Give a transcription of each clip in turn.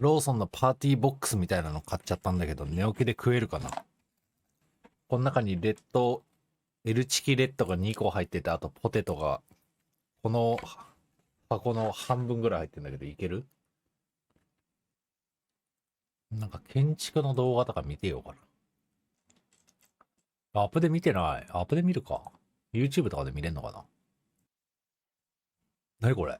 ローソンのパーティーボックスみたいなの買っちゃったんだけど、寝起きで食えるかな。この中にLチキレッドが2個入ってて、あとポテトが、この箱の半分ぐらい入ってるんだけど、いける？なんか建築の動画とか見てようかな。アップで見てない。アップで見るか。YouTube とかで見れんのかな。何これ。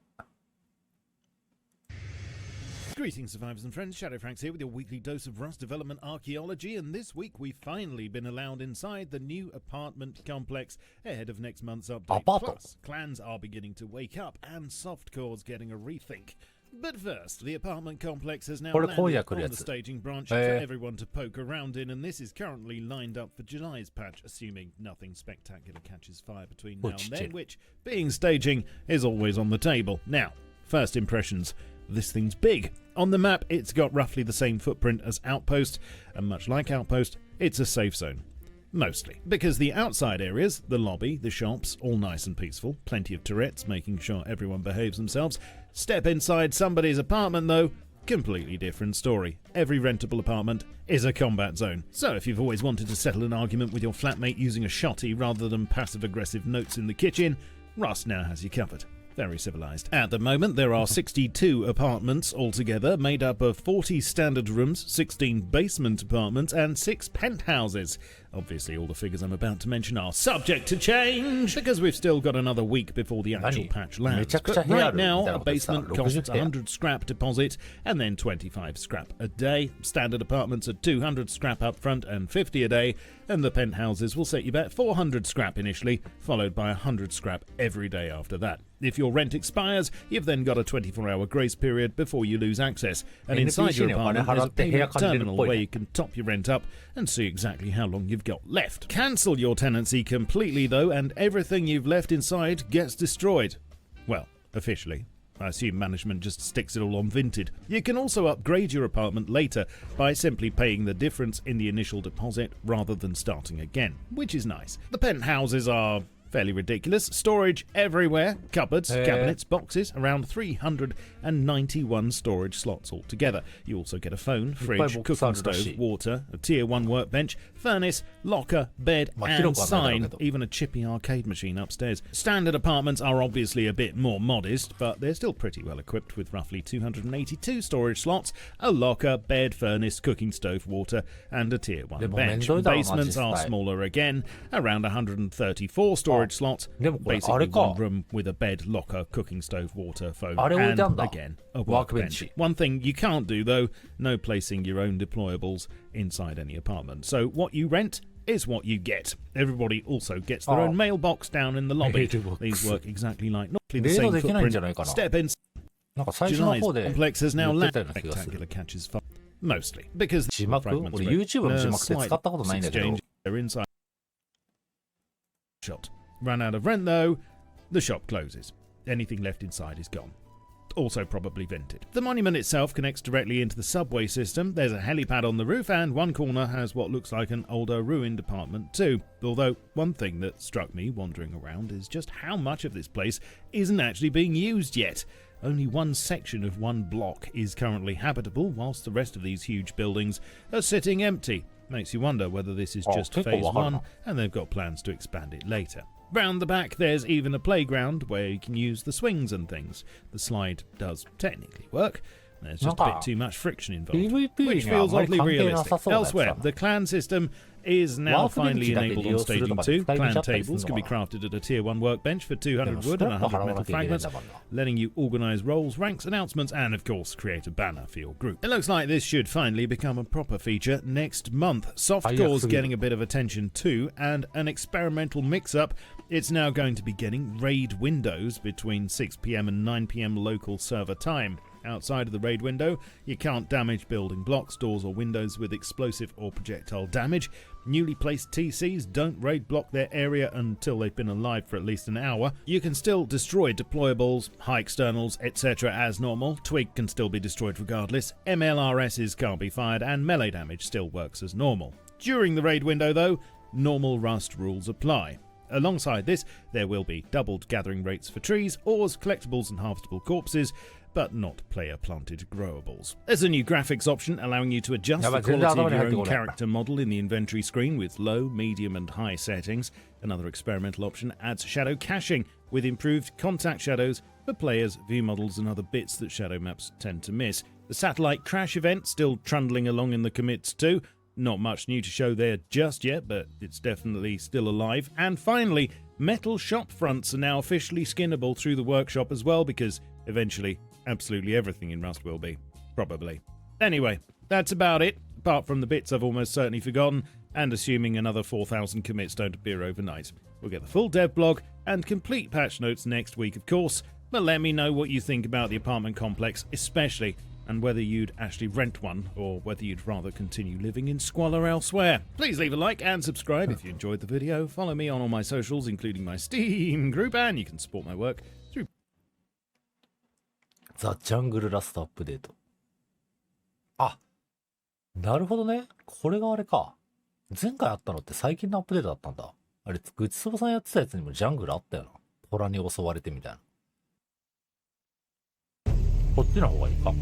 Greetings, survivors and friends. Shadow Franks here with your weekly dose of Rust development archaeology, and this week we've finally been allowed inside the new apartment complex ahead of next month's update. Plus, clans are beginning to wake up, and softcore's getting a rethink. But first, the apartment complex has now landed on the staging branch for everyone to poke around in, and this is currently lined up for July's patch, assuming nothing spectacular catches fire between now and then, which, being staging, is always on the table. Now, first impressions. This thing's big. On the map, it's got roughly the same footprint as Outpost, and much like Outpost, it's a safe zone. Mostly. Because the outside areas, the lobby, the shops, all nice and peaceful, plenty of turrets making sure everyone behaves themselves. Step inside somebody's apartment though, completely different story. Every rentable apartment is a combat zone. So if you've always wanted to settle an argument with your flatmate using a shotty rather than passive-aggressive notes in the kitchen, Rust now has you covered. Very civilized. At the moment, there are 62 apartments altogether, made up of 40 standard rooms, 16 basement apartments, and 6 penthouses. Obviously, all the figures I'm about to mention are subject to change, because we've still got another week before the actual patch lands. But right now, a basement costs 100 scrap deposit, and then 25 scrap a day. Standard apartments are 200 scrap up front and 50 a day, and the penthouses will set you back 400 scrap initially, followed by 100 scrap every day after that. If your rent expires, you've then got a 24-hour grace period before you lose access, and inside your apartment there's a payment terminal where you can top your rent up and see exactly how long you've got left. Cancel your tenancy completely though, and everything you've left inside gets destroyed. Well, officially. I assume management just sticks it all on Vinted. You can also upgrade your apartment later by simply paying the difference in the initial deposit rather than starting again, which is nice. The penthouses are fairly ridiculous. Storage everywhere. Cupboards, cabinets, boxes. Around 391 storage slots altogether. You also get a phone, fridge, cooking stove, water, a tier 1 workbench, furnace, locker, bed, and sign. Even a chippy arcade machine upstairs. Standard apartments are obviously a bit more modest, but they're still pretty well equipped with roughly 282 storage slots, a locker, bed, furnace, cooking stove, water, and a tier 1 bench. Basements are smaller again. Around 134 storage slots, basically one room with a bed, locker, cooking stove, water, phone, and again a workbench. One thing you can't do though, no placing your own deployables inside any apartment. So what you rent is what you get. Everybody also gets their own mailbox down in the lobby. These work exactly like the same footprint. Step in. July's complex has now landed spectacular catches fire. Mostly because the fragments exchange their inside shot. Run out of rent though, the shop closes. Anything left inside is gone. Also probably vented. The monument itself connects directly into the subway system. There's a helipad on the roof, and one corner has what looks like an older ruined apartment too. Although one thing that struck me wandering around is just how much of this place isn't actually being used yet. Only one section of one block is currently habitable, whilst the rest of these huge buildings are sitting empty. Makes you wonder whether this is just phase 1 and they've got plans to expand it later. Round the back there's even a playground where you can use the swings and things. The slide does technically work. There's just a bit too much friction involved, which feels oddly realistic. Elsewhere, the clan system is now finally enabled on Staging 2. Clan tables can be crafted at a Tier 1 workbench for 200 wood and 100 metal fragments, letting you organise roles, ranks, announcements, and of course create a banner for your group. It looks like this should finally become a proper feature next month. Softcore's getting a bit of attention too, and an experimental mix-up. It's now going to be getting raid windows between 6 PM and 9 PM local server time. Outside of the raid window, you can't damage building blocks, doors or windows with explosive or projectile damage. Newly placed TCs don't raid block their area until they've been alive for at least an hour. You can still destroy deployables, high externals, etc. as normal. Twig can still be destroyed regardless. MLRSs can't be fired, and melee damage still works as normal. During the raid window though, normal Rust rules apply. Alongside this, there will be doubled gathering rates for trees, ores, collectibles and harvestable corpses, but not player-planted growables. There's a new graphics option allowing you to adjust the but quality of your own character model in the inventory screen with low, medium and high settings. Another experimental option adds shadow caching with improved contact shadows for players, view models and other bits that shadow maps tend to miss. The satellite crash event still trundling along in the commits too. Not much new to show there just yet, but it's definitely still alive. And finally, metal shop fronts are now officially skinnable through the workshop as well, because eventually absolutely everything in Rust will be. Probably. Anyway, that's about it, apart from the bits I've almost certainly forgotten, and assuming another 4,000 commits don't appear overnight. We'll get the full dev blog and complete patch notes next week, of course, but let me know what you think about the apartment complex, especially, and whether you'd actually rent one, or whether you'd rather continue living in squalor elsewhere. Please leave a like and subscribe if you enjoyed the video. Follow me on all my socials, including my Steam group, and you can support my work throughザ・ジャングルラストアップデート。あ、なるほどね。これがあれか。前回あったのって最近のアップデートだったんだ。あれ、グチソバさんやってたやつにもジャングルあったよな。虎に襲われてみたいな。こっちの方がいいか。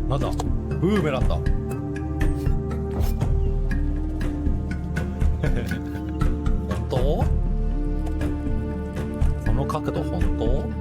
なんだ、ブーメランだ。本当？この角度本当？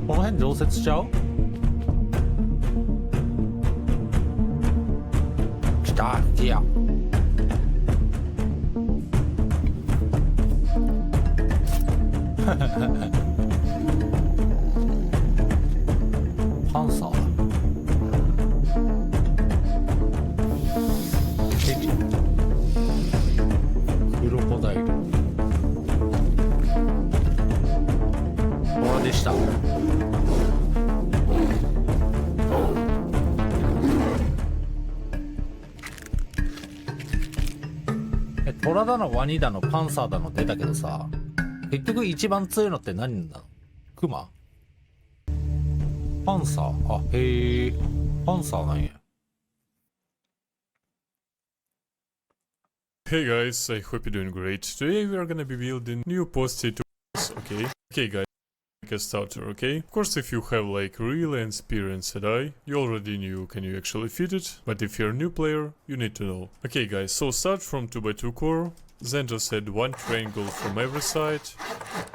この辺常設しちゃう？来た、来や。パンサー。ヘリ。クロコダイル。これでした。トラだのワニだのパンサーだの出たけどさ、結局一番強いのって何なの？クマ？パンサー？あ、へえ、パンサーなんや。Hey guys, I hope you're doing great. Today we are gonna be building new post-it tools, okay? Okay guys, like a starter, okay? Of course if you have like really experienced AI, you already knew can you actually fit it, but if you're a new player, you need to know. Okay guys, so start from 2x2 core, then just add one triangle from every side,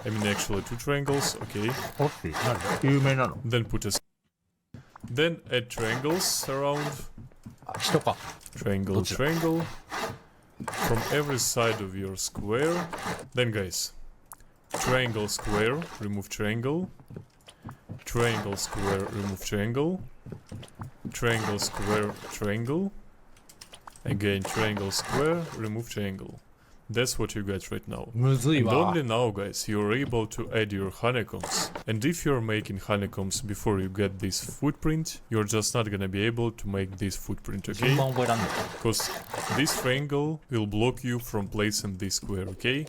I mean actually two triangles, okay? 有名なの？ Then put a... Then add triangles around, 人か。 triangle, triangle, from every side of your square. Then guys, triangle, square, remove triangle, triangle, square, remove triangle, triangle, square, triangle, again triangle, square, remove triangle. That's what you get right now. むずい And わ。 only now, guys, you're able to add your honeycombs. And if you're making honeycombs before you get this footprint, you're just not gonna be able to make this footprint, 順 okay? 番覚えらんね Because this triangle will block you from placing this square, okay?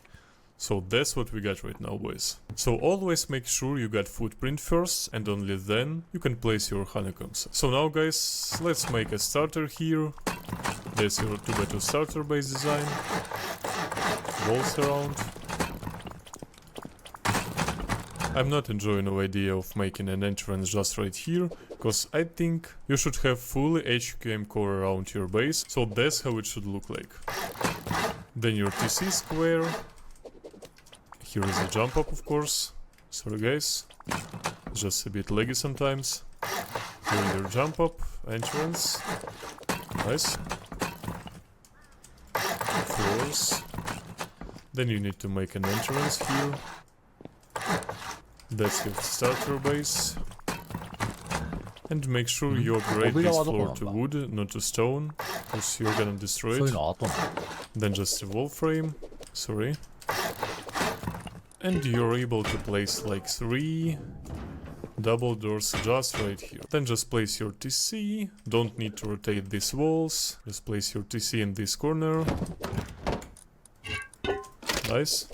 So that's what we got right now, boys. So always make sure you got footprint first, and only then you can place your honeycombs. So now, guys, let's make a starter here. That's your 2x2 starter base design. Walls around. I'm not enjoying the idea of making an entrance just right here, because I think you should have fully HQM core around your base, so that's how it should look like. Then your TC square. Here is a jump up, of course. Sorry guys, just a bit laggy sometimes. Here is your jump up, entrance. Nice. Floors. Then you need to make an entrance here. That's your starter base. And make sure you upgrade this floor to wood, not to stone, because you're gonna destroy そういう it. の後なの Then just a wall frame. Sorry. And you're able to place like 3 double doors just right here. Then just place your TC. Don't need to rotate these walls. Just place your TC in this corner. Nice.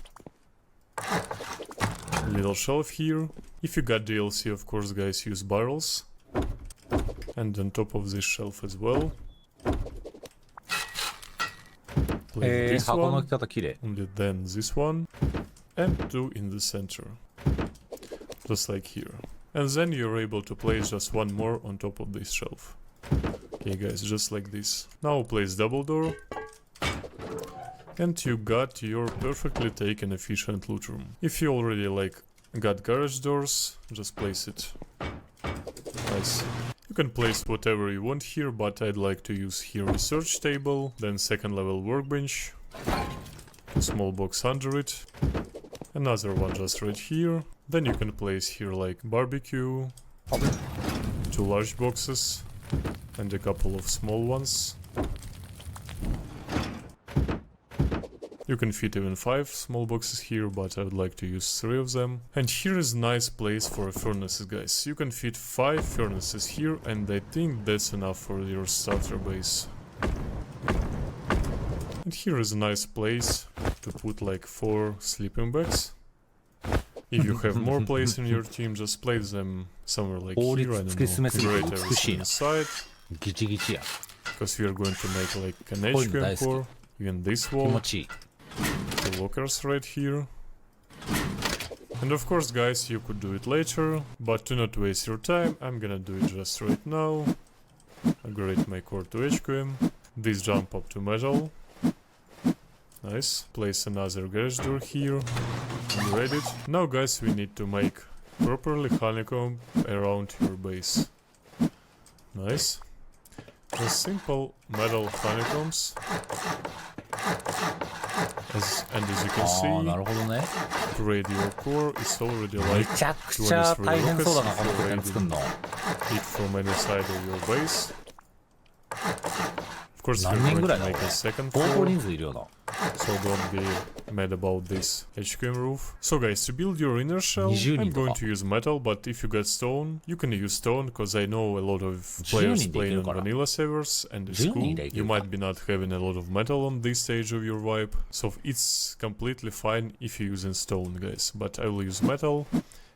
Little shelf here. If you got DLC, of course, guys, use barrels. And on top of this shelf as well. Place this 箱の one. 置き方綺麗。 And then this one. And 2 in the center. Just like here. And then you're able to place just one more on top of this shelf. Okay guys, just like this. Now place double door. And you got your perfectly taken efficient loot room. If you already like got garage doors, just place it. Nice. You can place whatever you want here, but I'd like to use here research table, then second level workbench, small box under it, another one just right here. Then you can place here like barbecue, 2 large boxes, and a couple of small ones. You can fit even 5 small boxes here, but I would like to use 3 of them. And here is a nice place for furnaces, guys. You can fit 5 furnaces here, and I think that's enough for your starter base. And here is a nice place to put like 4 sleeping bags. If you have more place in your team, just place them somewhere like here, I don't know, great everything inside. ギチギチや。 Because we are going to make like an こういうの大 HQM 好 core, even this き。気持 wall, ちいい。 2 lockers right here. And of course, guys, you could do it later, but to not waste your time, I'm gonna do it just right now. Upgrade my core to HQM. This jump up to metal. Nice. Place another garage door here. Upgrade it. Now, guys, we need to make properly honeycomb around your base. Nice. Just simple metal honeycombs. As you can ああ、な see, るほどね。 upgrade your core is already め like ちゃくちゃ大変そうだな、この拠点作るの。 hit from any side of your base. Of course, we're 何人 going ぐら to いなの make これ a second 相当 floor, 人数いるよな。 so don't be mad about this HQM roof. So guys, to build your inner shell, 20 I'm 人と going か。 to use metal, but if you got stone, you can use stone, because I know a lot of 10 players 人でいけ playing る on から vanilla servers, and it's 10 cool. 人でいけ You るから might be not having a lot of metal on this stage of your vibe, so it's completely fine if you're using stone, guys. But I will use metal.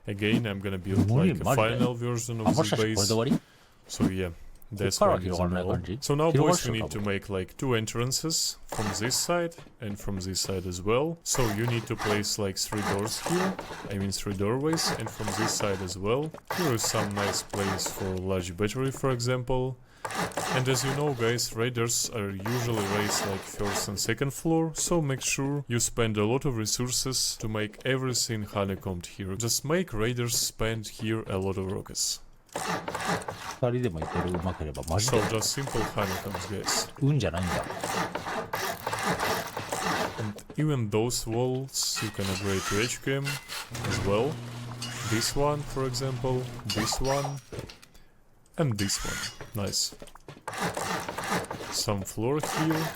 Again, I'm gonna build like a final version あ、 of もし this かしてこれで base. 終わり So yeah, that's こっから why I'm 広が using らない metal. 感じ So now 広がる boys, っしょ we 多 need to 分 make like 2 entrances from this side and from this side as well. So you need to place like 3 doors here, I mean 3 doorways, and from this side as well. Here is some nice place for large battery, for example. And as you know, guys, raiders are usually raised like first and second floor, so make sure you spend a lot of resources to make everything honeycombed here. Just make raiders spend here a lot of rockets. 二人でもいけるうまければマジ So で just simple honeycombs, guys. 運じゃないんだ。 And even those walls you can upgrade to HQM as well. This one, for example, this one, and this one. Nice. some floor here,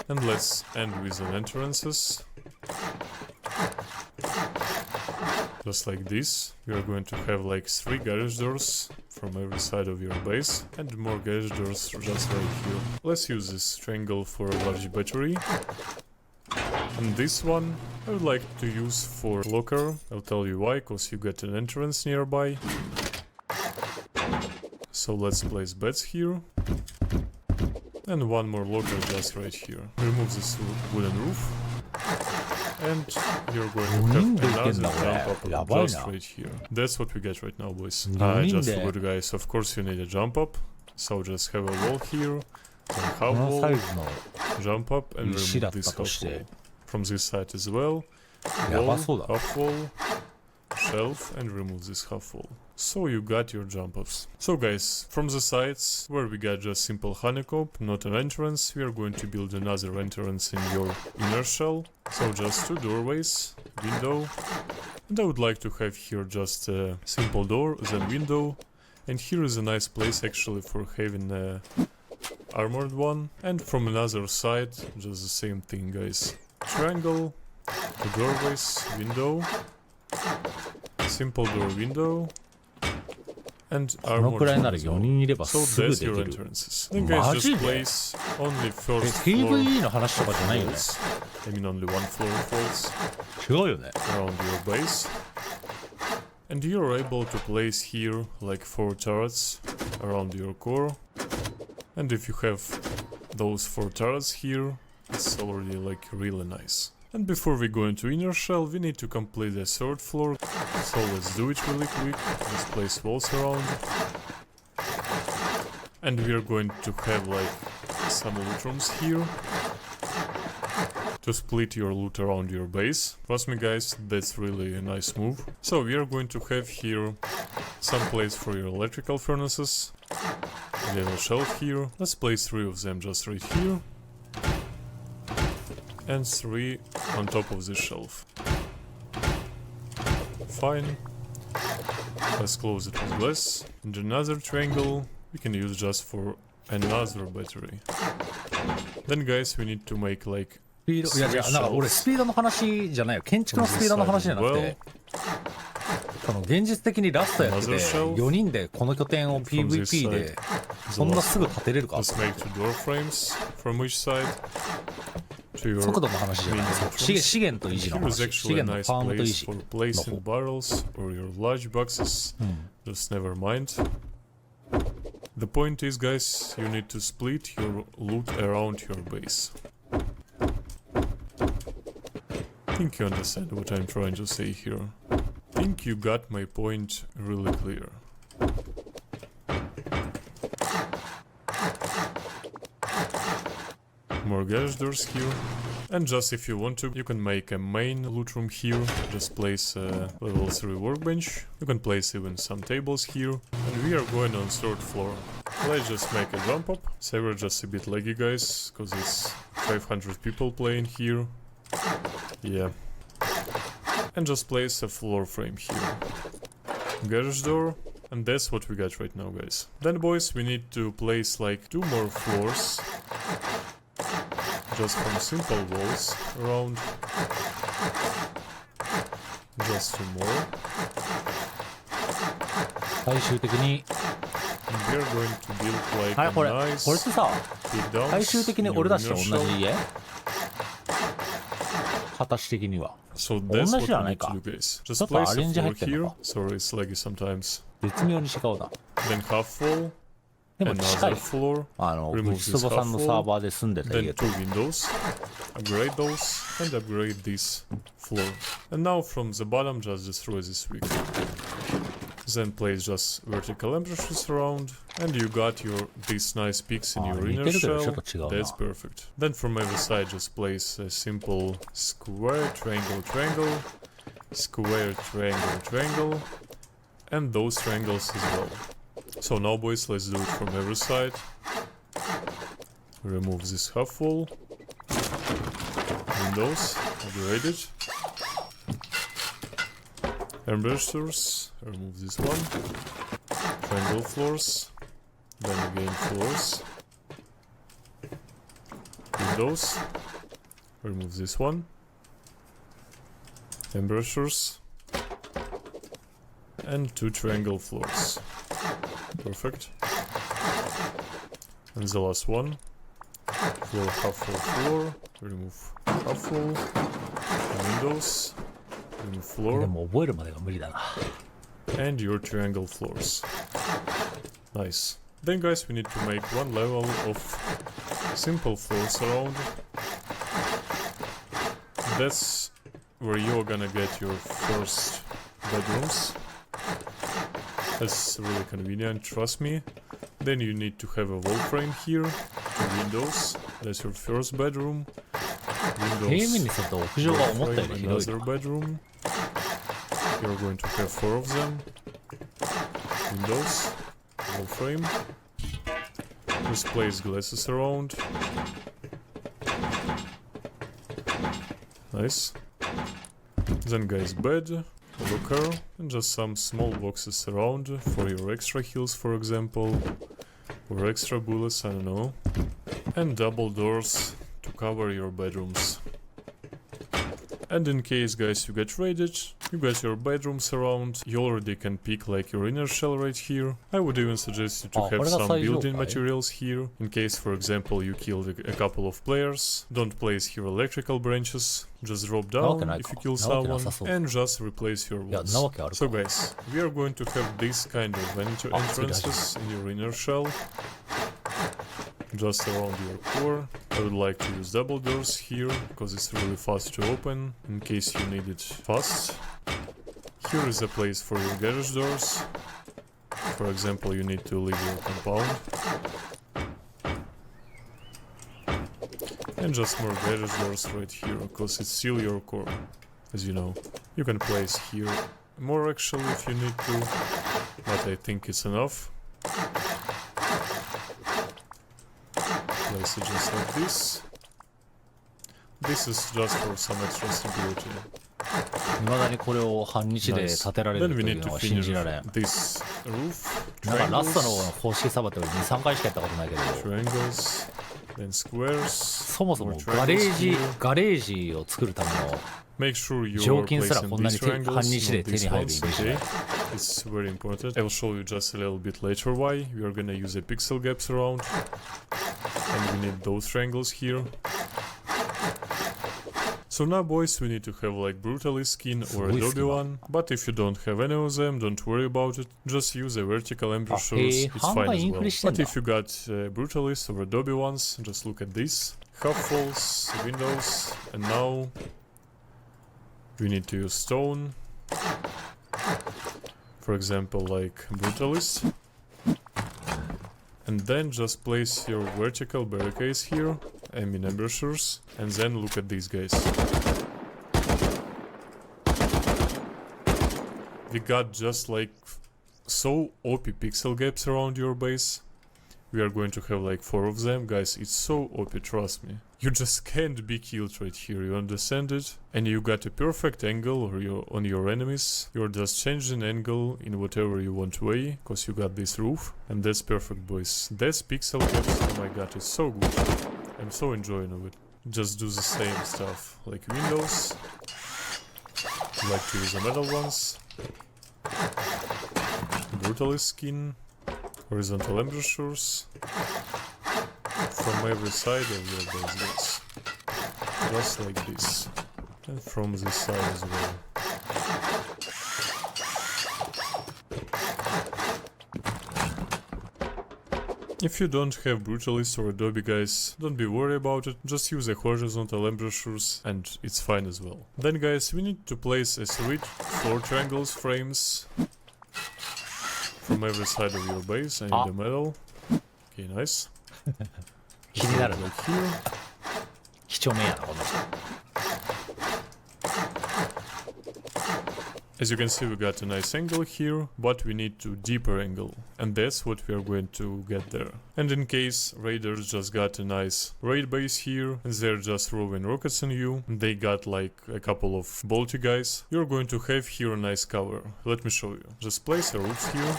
and let's end with the entrances. Just like this. We are going to have like 3 garage doors from every side of your base, and more garage doors just right here. Let's use this triangle for a large battery. And this one I would like to use for locker. I'll tell you why, cause you get an entrance nearby. So let's place beds here. And one more locker just right here. Remove this wooden roof. And you're going to have another jump up just right here. That's what we get right now, boys. I just forgot, guys. Of course you need a jump up. So just have a wall here. Half wall. Jump up and remove this half wall. From this side as well. Wall, half wall. Shelf and remove this half wall. So you got your jump ups. So guys, from the sides where we got just simple honeycomb, not an entrance, we are going to build another entrance in your inner shell. So just 2 doorways, window, and I would like to have here just a simple door, then window, and here is a nice place actually for having a armored one. And from another side, just the same thing, guys. Triangle, 2 doorways, window, simple door, window, and armored one as well. So that's your entrances. Then guys, just place only first floor walls. I mean only 1 floor walls around your base. And you're able to place here like 4 turrets around your core. And if you have those 4 turrets here, it's already like really nice. And before we go into inner shell, we need to complete the 3rd floor. So let's do it really quick. Just place walls around. And we are going to have like some loot rooms here to split your loot around your base. Trust me guys, that's really a nice move. So we are going to have here some place for your electrical furnaces. We have a shelf here. Let's place 3 of them just right here. And 3 on top of this shelf. Fine. Let's close it with glass. And another triangle we can use just for another battery. Then guys, we need to make like いやいや、なんか俺スピードの話じゃないよ。建築のスピードの話じゃなくて、その現実的にラストやってて4人でこの拠点を PVP でそんなすぐ建てれるか。速度の話じゃない。資源と維持の話。資源のファームと維持の方。The point is, guys, you need to split your loot around your base. I think you understand what I'm trying to say here. I think you got my point really clear. More garage doors here. And just if you want to, you can make a main loot room here. Just place a level 3 workbench. You can place even some tables here. And we are going on 3rd floor. Let's just make a jump up. Server just a bit laggy, guys, because it's 500 people playing here. Yeah. And just place a floor frame here. Garage door. And that's what we got right now, guys. Then, boys, we need to place like 2 more floors. Just from simple walls around. Just 2 more. 最終的に And we are going to build like はい、これ a これ nice ってさ big downs 最終的に near 俺たちと inner 同 shell. じ家形的には So that's what 同じじゃ we ない need か to do, guys. ちょ Just っと place ア a レンジ入 floor ってん here. のか Sorry, it's laggy sometimes. 絶妙に違うな Then half wall. でも近い Another floor. 内そぼさんのサーバーで住んでた Then 家と 2 windows. Upgrade those and upgrade this floor. And now from the bottom just destroy this week. Then place just vertical embrasures around. And you got your these nice peaks in your inner shell. That's perfect. Then from every side just place a simple square, triangle, triangle, square, triangle, triangle, and those triangles as well. So now, boys, let's do it from every side. Remove this half wall. Windows, upgrade it. Embrasures, remove this one. Triangle floors. Then again floors. windows. Remove this one. Embrasures. And 2 triangle floors. Perfect. And the last one. Floor, half full floor. Remove half full. Windows. Remove で floor. も覚えるまでが無理だな。 And your triangle floors. Nice. Then guys, we need to make one level of simple floors around. That's where you're gonna get your first bedrooms. That's really convenient, trust me. Then you need to have a wall frame here, 2 windows. That's your first bedroom. 平面 Windows, にすると屋上が思ったよ frame, り広い another な。 bedroom. You're going to have 4 of them. Windows, wall frame. Just place glasses around. Nice. Then guys, bed, locker, and just some small boxes around for your extra heals, for example, or extra bullets, I don't know. And double doors to cover your bedrooms. And in case guys you get raided, you got your bedrooms around, you already can pick like your inner shell right here. I would even suggest you to have some building materials here, in case for example you killed a couple of players. Don't place here electrical branches, just drop down if you kill someone, and just replace your walls. So guys, we are going to have this kind of entrances in your inner shell. Just around your core. I would like to use double doors here, because it's really fast to open, in case you need it fast. Here is a place for your garage doors. For example, you need to leave your compound. And just more garage doors right here, because it's still your core, as you know. You can place here more actually if you need to, but I think it's enough. Place it just like this. This is just for some extra stability. 未だにこれを半日で建てられる Then と we いう need の to は信じ finish られん。 this roof. なんかラストの Triangles, 公式サバって俺 2,3 回しかやったことないけど、 triangles, then squares. そもそも more ガレ triangles ー here. ジを作るための Make sure you 条 are 件すら placing こんな these に半 triangles, 日で not 手に these 入る ones, イメージない okay? It's very important. I'll show you just a little bit later why. We are gonna use a pixel gaps around. And we need those triangles here. So now boys, we need to have like Brutalist skin or Adobe one. But if you don't have any of them, don't worry about it. Just use a vertical embrasures, it's fine as well. But if you got Brutalist or Adobe ones, just look at this. Half falls, windows, and now we need to use stone. For example, like Brutalist. And then just place your vertical barricades here, I mean embrasures, and then look at these guys. We got just like so OP pixel gaps around your base. We are going to have like 4 of them, guys, it's so OP, trust me. You just can't be killed right here, you understand it? And you got a perfect angle on your enemies. You're just changing angle in whatever you want way, cause you got this roof. And that's perfect, boys. That's pixel gaps, oh my god, it's so good. I'm so enjoying it. Just do the same stuff, like windows. Like to use the metal ones. Brutalist skin. Horizontal embrasures from every side of your base, guys. Just like this. And from this side as well. If you don't have Brutalist or Adobe, guys, don't be worried about it, just use the horizontal embrasures and it's fine as well. Then guys, we need to place a 3 floor triangles frames from every side of your base and in the middle. Okay, nice. 気になる。 Like here. 几帳面やなこの人。 As you can see, we got a nice angle here, but we need to deeper angle, and that's what we are going to get there. And in case raiders just got a nice raid base here, and they're just throwing rockets on you, and they got like a couple of bolty guys, you're going to have here a nice cover. Let me show you. Just place a roof here.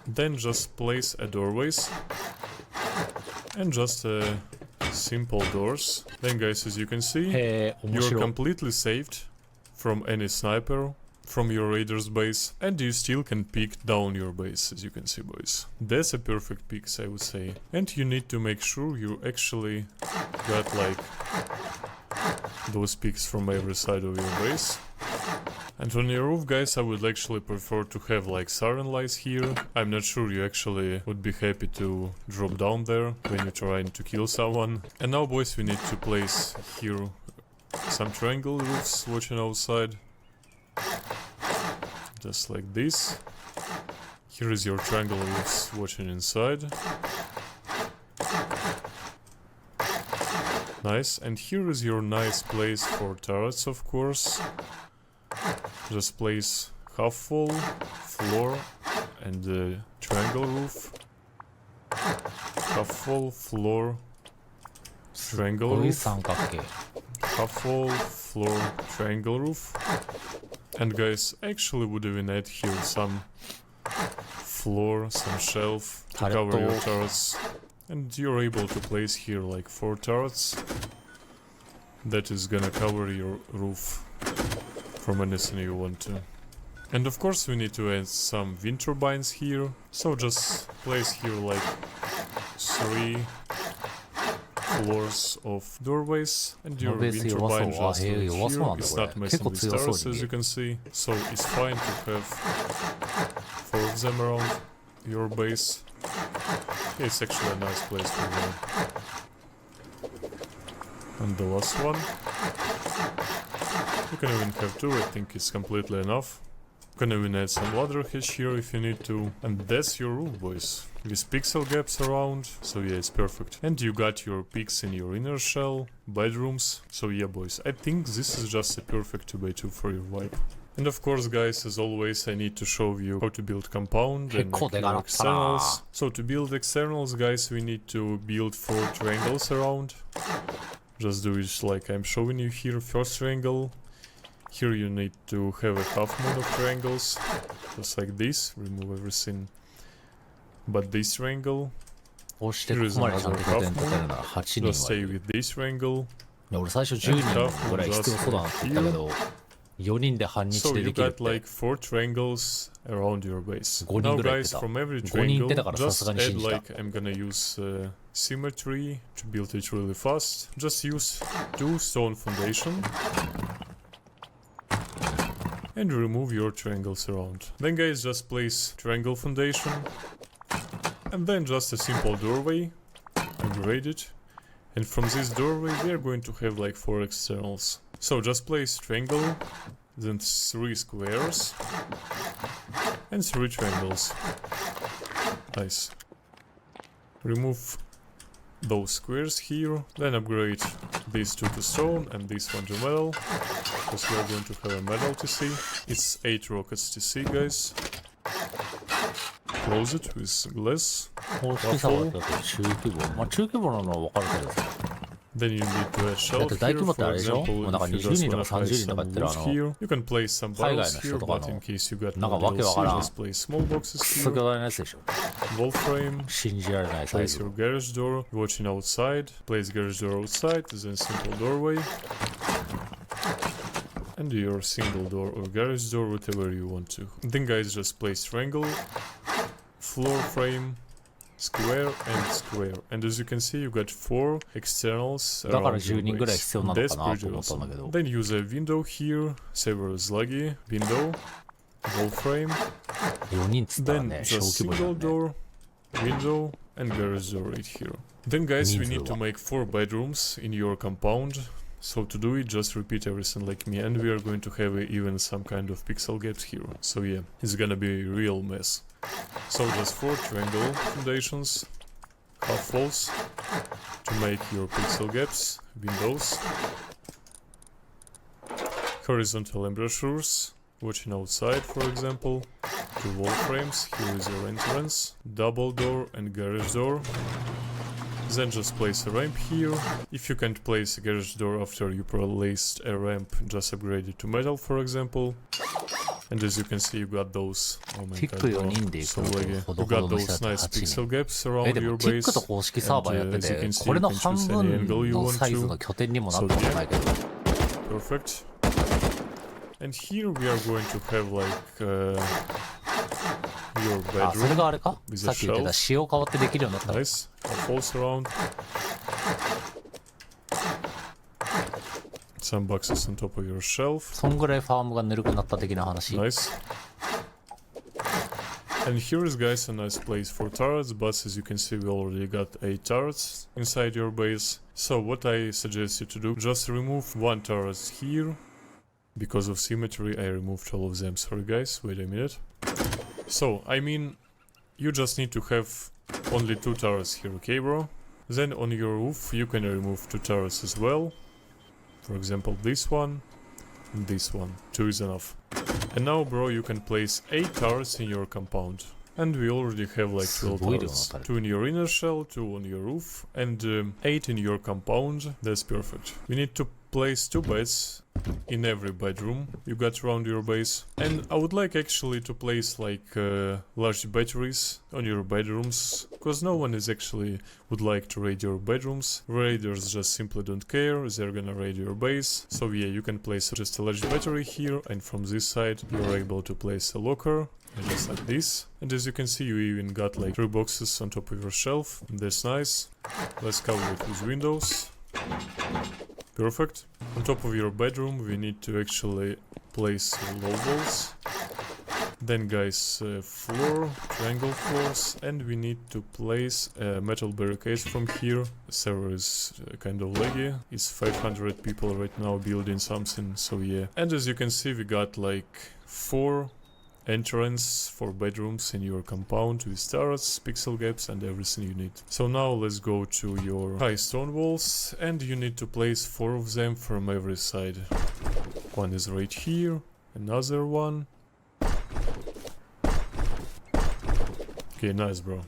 Then just place a doorways. and just simple doors. Then guys, as you can see, へえ、面 you're 白い。 completely saved from any sniper from your raider's base, and you still can pick down your base, as you can see, boys. That's a perfect picks, I would say. And you need to make sure you actually got like those picks from every side of your base. And on your roof, guys, I would actually prefer to have like siren lights here. I'm not sure you actually would be happy to drop down there when you're trying to kill someone. And now, boys, we need to place here some triangle roofs watching outside. Just like this. Here is your triangle roofs watching inside. Nice. And here is your nice place for turrets, of course. Just place half wall, floor, and the triangle roof. Half wall, floor, triangle こういう roof. 三角形。 Half wall, floor, triangle roof. And guys, actually would even add here some floor, some shelf to cover your turrets. And you're able to place here like 4 turrets. That is gonna cover your roof from anything you want to. And of course we need to add some wind turbines here. So just place here like 3 floors of doorways, and your wind turbine just here. It's not messing with stars, as you can see, so it's fine to have 4 of them around your base. It's actually a nice place for them. And the last one, you can even have 2, I think it's completely enough. You can even add some ladder hitch here if you need to. And that's your roof, boys. With pixel gaps around, so yeah, it's perfect. And you got your peaks in your inner shell, bedrooms. So yeah, boys, I think this is just a perfect 2x2 for your vibe. And of course, guys, as always, I need to show you how to build compound and make your externals. So to build externals, guys, we need to build 4 triangles around. Just do it like I'm showing you here. First triangle. Here you need to have a half moon of triangles, just like this. Remove everything but this triangle. Here is another half moon. Just stay with this triangle. 俺最初10人ぐらい必要そうだなって言ったけど、4人で半日 So で you できるっ got て。 like 4 triangles around your base. 5 Now 人ぐらい言っ guys, てた。 from every 5人言ってた triangle, からさす just がに信 add じた。 like I'm gonna use symmetry to build it really fast. Just use 2 stone foundation. And remove your triangles around. Then guys, just place triangle foundation. And then just a simple doorway. Upgrade it. And from this doorway we are going to have like 4 externals. So just place triangle, then 3 squares, and 3 triangles. Nice. Remove those squares here, then upgrade these 2 to stone and this one to metal, because we are going to have a metal TC. It's 8 rockets TC, guys. Close it with glass. 大きさはだと中規模。まあ中規模なのは分かるけどさ。 Then you need to add shelf だって大規 here, 模ってあ for れでしょ example, もうなんか if you 20 just 人とか wanna 30 place 人とか some 言ってる walls here, you can place some 海外 barrels の here, 人とか but の in case you got なんか no わけわから DLC, ん just place small boxes クソ here, 巨大なやつでしょ。 wall frame, 信じられないサイ place ズ your。garage door, watching outside, place garage door outside, then simple doorway, and your single door or garage door, whatever you want to. Then guys, just place triangle, floor frame, square and square, and as you can see you got 4 externals だから around your 10人ぐらい base. 必要なの That's かな pretty と思ったんだけど。 awesome. Then use a window here, several sluggy window, wall frame, 4人っつったら then ね、小 just 規模じゃ single んね。 door, window, and garage door right here. Then guys, we need to make 4 bedrooms in your compound. So to do it, just repeat everything like me, and we are going to have even some kind of pixel gaps here. So yeah, it's gonna be a real mess. So just 4 triangle foundations, half walls to make your pixel gaps, windows, horizontal embrasures, watching outside for example, 2 wall frames, here is your entrance, double door and garage door. Then just place a ramp here. If you can't place a garage door after you placed a ramp, just upgrade it to metal for example. And as you can see, you got those. Oh my ティック god, 4 bro. 人で行 So くの laggy. ほ You どほ got どの those 人だと nice 8 pixel 人。 gaps around でも your ティックと base. 公式サーバーやって And, as you て can see, これ you の can 半 choose any 分 angle you の want サイズ to. の拠点にもなったことないけど。 Perfect. And here we are going to have like your あ、それ bedroom があれか with さ a っき言ってた shelf. 仕様変わってできるようになったの。 Nice. Falls around. Some boxes on top of your shelf. そんぐらいファームがぬるくなった的な話。 Nice. And here is, guys, a nice place for turrets, but as you can see, we already got 8 turrets inside your base. So what I suggest you to do, just remove 1 turret here. Because of symmetry, I removed all of them. Sorry, guys, wait a minute. So, I mean, you just need to have only 2 turrets here, okay, bro? Then on your roof, you can remove 2 turrets as well. For example, this one and this one. 2 is enough. And now, bro, you can place 8 turrets in your compound. And we already have like 12 turrets. 2 in your inner shell, 2 on your roof, and 8 in your compound. That's perfect. We need to place 2 beds in every bedroom you got around your base. And I would like actually to place like large batteries on your bedrooms, because no one is actually would like to raid your bedrooms. Raiders just simply don't care, they're gonna raid your base. So yeah, you can place just a large battery here, and from this side you're able to place a locker. Just like this. And as you can see, you even got like 3 boxes on top of your shelf. That's nice. Let's cover it with windows. Perfect. On top of your bedroom we need to actually place low walls. Then guys, floor, triangle floors, and we need to place metal barricades from here. The server is kind of laggy. It's 500 people right now building something, so yeah. And as you can see, we got like 4 entrance for bedrooms in your compound with turrets, pixel gaps, and everything you need. So now let's go to your high stone walls, and you need to place 4 of them from every side. One is right here, another one. Okay, nice, bro.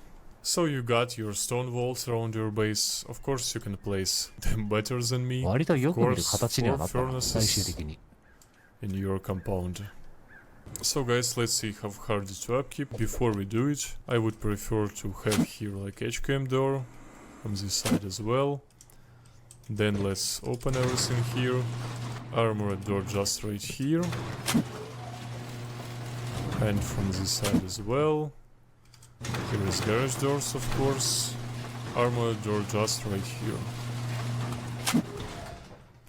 So you got your stone walls around your base. Of course you can place them better than me. 割とよく見る Of course, 形にはな 4ったな、最終的 furnaces に。 in your compound. So guys, let's see how hard it is to upkeep. Before we do it, I would prefer to have here like HQM door on this side as well. Then let's open everything here. Armored door just right here. And from this side as well. Here is garage doors, of course. Armored door just right here.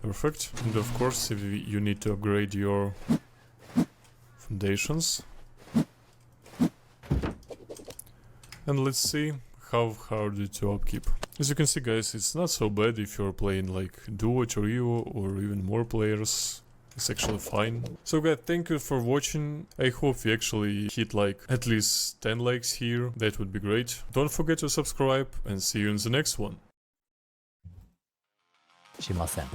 Perfect. And of course, if you need to upgrade your foundations. And let's see how hard it to upkeep. As you can see, guys, it's not so bad if you're playing like duo, trio, or even more players. It's actually fine. So guys, thank you for watching. I hope we actually hit like at least 10 likes here. That would be great. Don't forget to subscribe, and see you in the next one. しません。